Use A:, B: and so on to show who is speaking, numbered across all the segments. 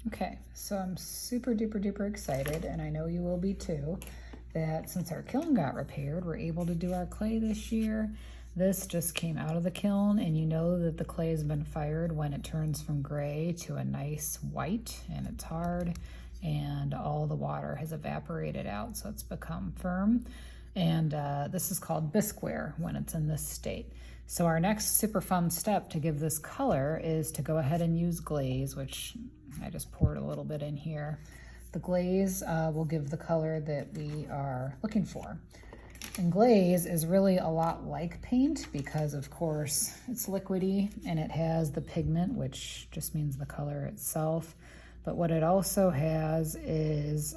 A: Okay, so I'm super duper duper excited, and I know you will be too, that since our kiln got repaired, we're able to do our clay this year. This just came out of the kiln, and you know that the clay has been fired when it turns from gray to a nice white, and it's hard, and all the water has evaporated out, so it's become firm. And this is called bisqueware when it's in this state. So our next super fun step to give this color is to go ahead and use glaze, which I just poured a little bit in here. The glaze will give the color that we are looking for. And glaze is really a lot like paint because, of course, it's liquidy and it has the pigment, which just means the color itself. But what it also has is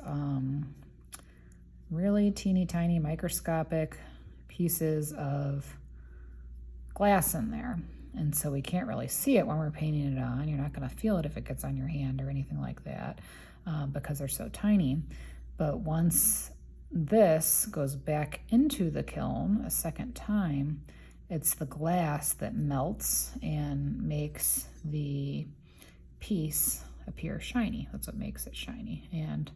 A: really teeny tiny microscopic pieces of glass in there. And so we can't really see it when we're painting it on. You're not going to feel it if it gets on your hand or anything like that because they're so tiny. But once this goes back into the kiln a second time, it's the glass that melts and makes the piece appear shiny. That's what makes it shiny and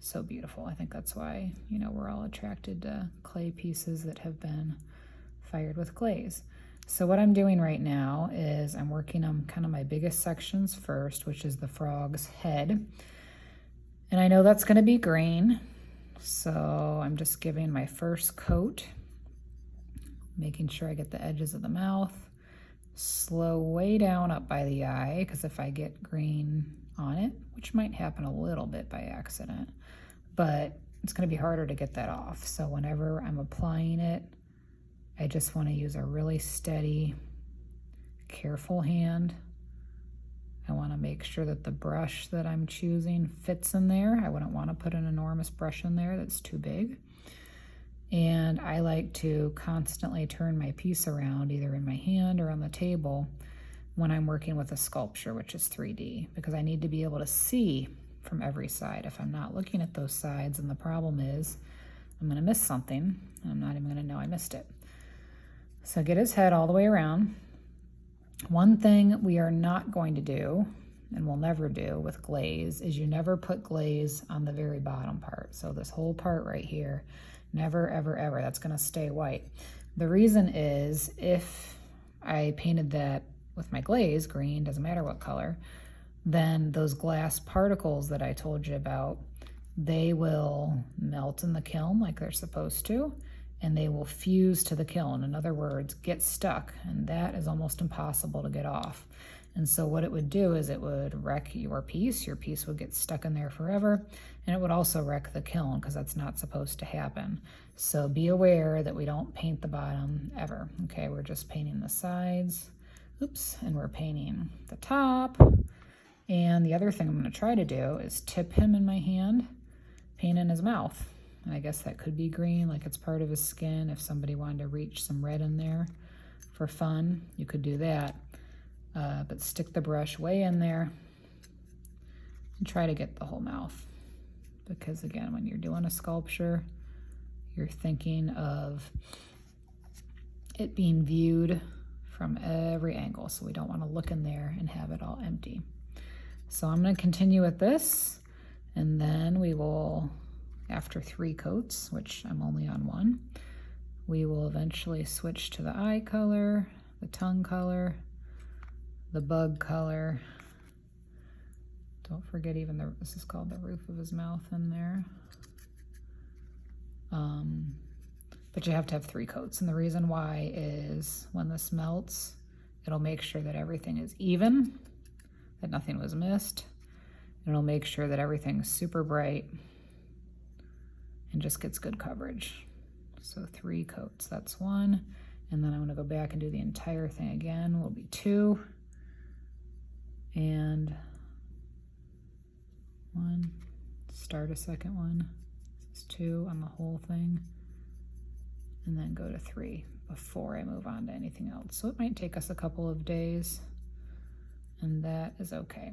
A: so beautiful. I think that's why, you know, we're all attracted to clay pieces that have been fired with glaze. So what I'm doing right now is I'm working on kind of my biggest sections first, which is the frog's head. And I know that's going to be green, so I'm just giving my first coat, making sure I get the edges of the mouth, slow way down up by the eye, because if I get green on it, which might happen a little bit by accident, but it's going to be harder to get that off. So whenever I'm applying it, I just want to use a really steady, careful hand. I want to make sure that the brush that I'm choosing fits in there. I wouldn't want to put an enormous brush in there that's too big. And I like to constantly turn my piece around, either in my hand or on the table, when I'm working with a sculpture, which is 3D, because I need to be able to see from every side. If I'm not looking at those sides, and the problem is I'm going to miss something, and I'm not even going to know I missed it. So get his head all the way around. One thing we are not going to do, and will never do with glaze, is you never put glaze on the very bottom part. So this whole part right here, never, ever, ever. That's going to stay white. The reason is if I painted that with my glaze, green, doesn't matter what color, then those glass particles that I told you about, they will melt in the kiln like they're supposed to, and they will fuse to the kiln. In other words, get stuck, and that is almost impossible to get off. And so what it would do is it would wreck your piece would get stuck in there forever, and it would also wreck the kiln because that's not supposed to happen. So be aware that we don't paint the bottom ever. Okay, we're just painting the sides, oops, and we're painting the top. And the other thing I'm gonna try to do is tip him in my hand, paint in his mouth. And I guess that could be green, like it's part of his skin. If somebody wanted to reach some red in there for fun, you could do that. But stick the brush way in there and try to get the whole mouth. Because again, when you're doing a sculpture, you're thinking of it being viewed from every angle. So we don't want to look in there and have it all empty. So I'm going to continue with this, and then we will, after 3 coats, which I'm only on 1, we will eventually switch to the eye color, the tongue color, the bug color. Don't forget even this is called the roof of his mouth in there. But you have to have 3 coats, and the reason why is when this melts, it'll make sure that everything is even, that nothing was missed, and it'll make sure that everything's super bright and just gets good coverage. So 3 coats, that's 1. And then I'm gonna go back and do the entire thing again, will be 2. And 1, start a second one. This is 2 on the whole thing. And then go to 3 before I move on to anything else. So it might take us a couple of days, and that is okay.